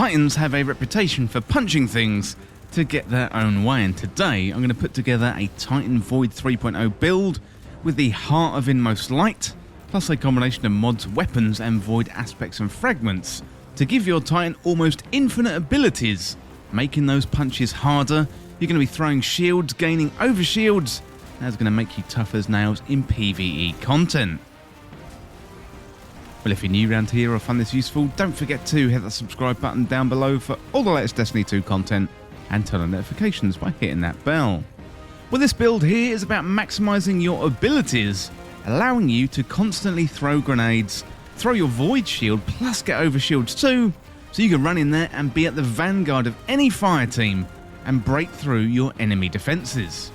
Titans have a reputation for punching things to get their own way, and today I'm going to put together a Titan Void 3.0 build with the Heart of Inmost Light, plus a combination of mods, weapons and void aspects and fragments to give your Titan almost infinite abilities, making those punches harder. You're going to be throwing shields, gaining overshields. That's going to make you tough as nails in PvE content. Well, if you're new around here or find this useful, don't forget to hit that subscribe button down below for all the latest Destiny 2 content and turn on notifications by hitting that bell. Well, this build here is about maximizing your abilities, allowing you to constantly throw grenades, throw your void shield, plus get overshields too, so you can run in there and be at the vanguard of any fire team and break through your enemy defenses.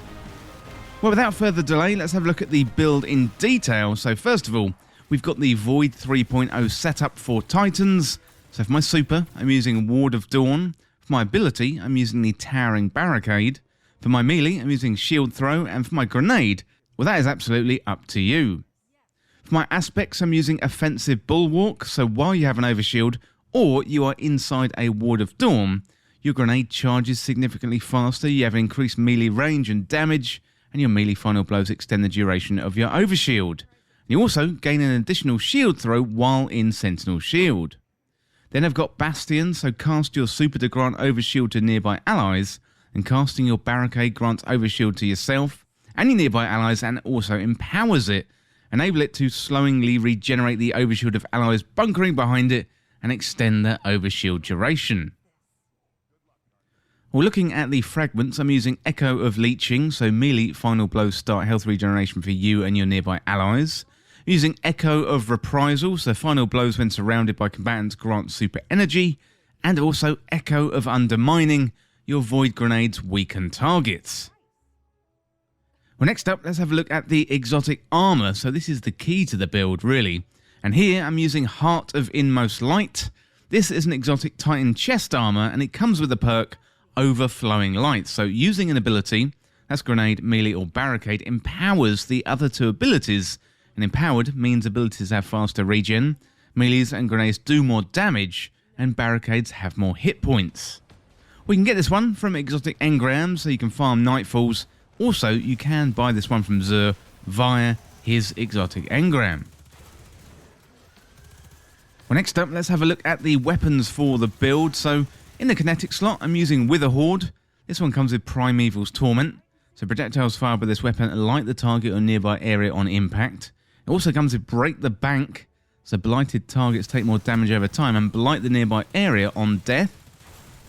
Well, without further delay, let's have a look at the build in detail. So first of all, we've got the Void 3.0 setup for Titans. So for my super, I'm using Ward of Dawn. For my ability, I'm using the Towering Barricade. For my melee, I'm using Shield Throw. And for my grenade, well, that is absolutely up to you. For my aspects, I'm using Offensive Bulwark. So while you have an overshield or you are inside a Ward of Dawn, your grenade charges significantly faster, you have increased melee range and damage, and your melee final blows extend the duration of your overshield. You also gain an additional shield throw while in Sentinel Shield. Then I've got Bastion, so cast your super to grant overshield to nearby allies, and casting your barricade grants overshield to yourself and your nearby allies and also empowers it. Enable it to slowingly regenerate the overshield of allies bunkering behind it and extend their overshield duration. Well, looking at the fragments, I'm using Echo of Leeching, so melee final blows start health regeneration for you and your nearby allies. Using Echo of Reprisal, so final blows when surrounded by combatants grant super energy, and also Echo of Undermining, your void grenades weaken targets. Well, next up, let's have a look at the exotic armor. So this is the key to the build, really. And here I'm using Heart of Inmost Light. This is an exotic Titan chest armor, and it comes with the perk Overflowing Light. So using an ability, that's grenade, melee or barricade, empowers the other two abilities. And empowered means abilities have faster regen, melees and grenades do more damage, and barricades have more hit points. We can get this one from exotic engrams, so you can farm Nightfalls. Also, you can buy this one from Zur via his exotic engram. Well, next up, let's have a look at the weapons for the build. So in the kinetic slot, I'm using Wither Horde. This one comes with Primeval's Torment. So projectiles fired by this weapon light the target or nearby area on impact. It also comes with Break the Bank, so blighted targets take more damage over time and blight the nearby area on death.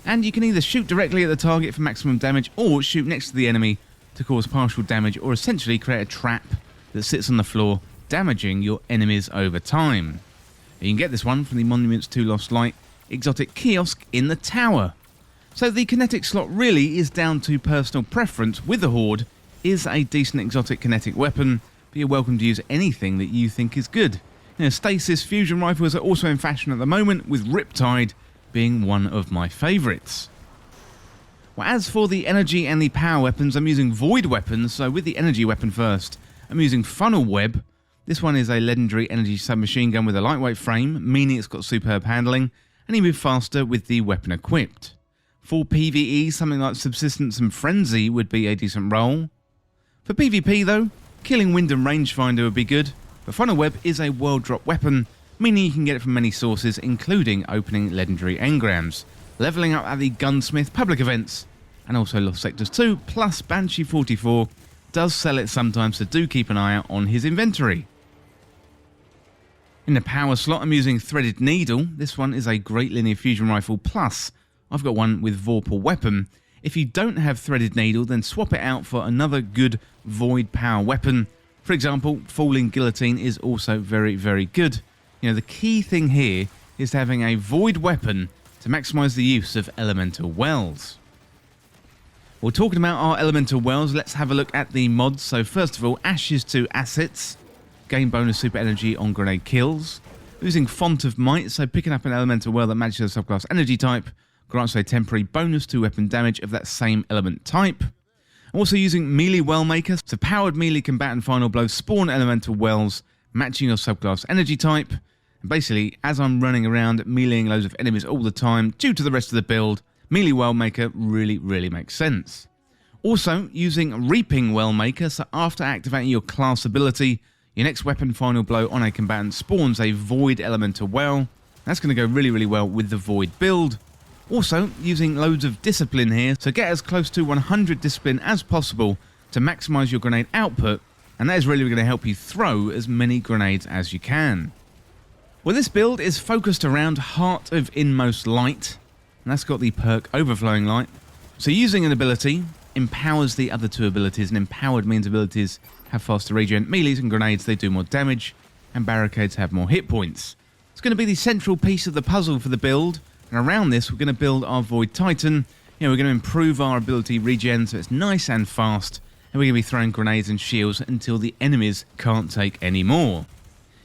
And you can either shoot directly at the target for maximum damage or shoot next to the enemy to cause partial damage, or essentially create a trap that sits on the floor, damaging your enemies over time. You can get this one from the Monuments to Lost Light exotic kiosk in the tower. So the kinetic slot really is down to personal preference. With the Horde is a decent exotic kinetic weapon, but you're welcome to use anything that you think is good. Stasis fusion rifles are also in fashion at the moment, with Riptide being one of my favourites. Well, as for the energy and the power weapons, I'm using void weapons. So with the energy weapon first, I'm using Funnel Web. This one is a legendary energy submachine gun with a lightweight frame, meaning it's got superb handling, and you move faster with the weapon equipped. For PvE, something like Subsistence and Frenzy would be a decent role. For PvP though, killing Wind and Rangefinder would be good, but Funnel Web is a world drop weapon, meaning you can get it from many sources, including opening legendary engrams, leveling up at the Gunsmith public events, and also Lost Sectors 2, plus Banshee 44 does sell it sometimes, so do keep an eye out on his inventory. In the power slot, I'm using Threaded Needle. This one is a great linear fusion rifle, plus I've got one with Vorpal weapon. If you don't have Threaded Needle, then swap it out for another good void power weapon. For example, Falling Guillotine is also very, very good. The key thing here is having a void weapon to maximize the use of elemental wells. Well, talking about our elemental wells, let's have a look at the mods. So first of all, Ashes to Assets. Gain bonus super energy on grenade kills. Using Font of Might, so picking up an elemental well that matches a subclass energy type grants a temporary bonus to weapon damage of that same element type. Also using Melee Wellmaker, so powered melee combatant final blows spawn elemental wells matching your subclass energy type. And basically, as I'm running around meleeing loads of enemies all the time due to the rest of the build, Melee Wellmaker really makes sense. Also, using Reaping Wellmaker, so after activating your class ability, your next weapon final blow on a combatant spawns a Void Elemental Well. That's going to go really well with the Void build. Also, using loads of Discipline here, so get as close to 100 Discipline as possible to maximise your grenade output, and that is really going to help you throw as many grenades as you can. Well, this build is focused around Heart of Inmost Light, and that's got the perk Overflowing Light. So using an ability empowers the other two abilities, and empowered means abilities have faster regen. Melees and grenades, they do more damage, and barricades have more hit points. It's going to be the central piece of the puzzle for the build, and around this we're going to build our Void Titan. We're going to improve our ability regen so it's nice and fast, and we're going to be throwing grenades and shields until the enemies can't take any more.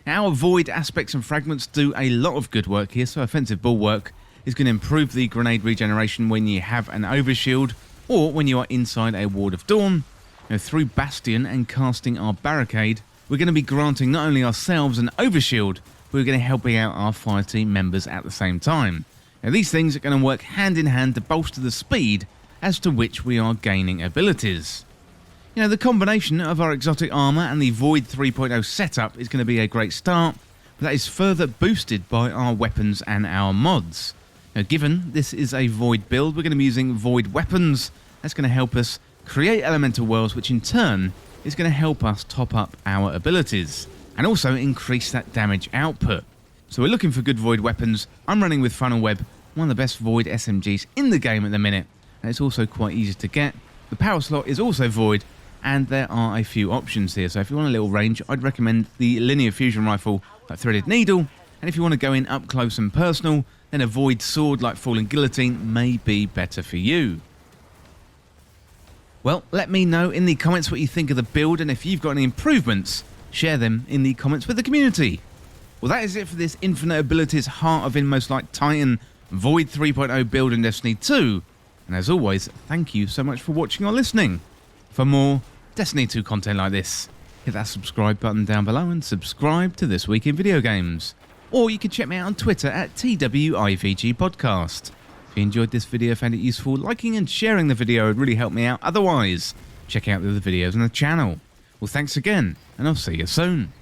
Our Void aspects and fragments do a lot of good work here, so Offensive Bulwark is going to improve the grenade regeneration when you have an overshield or when you are inside a Ward of Dawn. Through Bastion and casting our Barricade, we're going to be granting not only ourselves an overshield, but we're going to be helping out our fireteam members at the same time. These things are going to work hand in hand to bolster the speed as to which we are gaining abilities. The combination of our exotic armor and the Void 3.0 setup is going to be a great start, but that is further boosted by our weapons and our mods. Given this is a Void build, we're going to be using Void weapons. That's going to help us create elemental worlds, which in turn is going to help us top up our abilities and also increase that damage output. So we're looking for good Void weapons. I'm running with Funnel Web, one of the best Void SMGs in the game at the minute, and it's also quite easy to get. The power slot is also Void, and there are a few options here. So if you want a little range, I'd recommend the linear fusion rifle like Threaded Needle, and if you want to go in up close and personal, then a Void sword like Falling Guillotine may be better for you. Well, let me know in the comments what you think of the build, and if you've got any improvements, share them in the comments with the community. Well, that is it for this Infinite Abilities Heart of Inmost Light Titan Void 3.0 build in Destiny 2. And as always, thank you so much for watching or listening. For more Destiny 2 content like this, hit that subscribe button down below and subscribe to This Week in Video Games. Or you can check me out on Twitter at TWIVG Podcast. If you enjoyed this video, found it useful, liking and sharing the video would really help me out. Otherwise, check out the other videos on the channel. Well, thanks again, and I'll see you soon.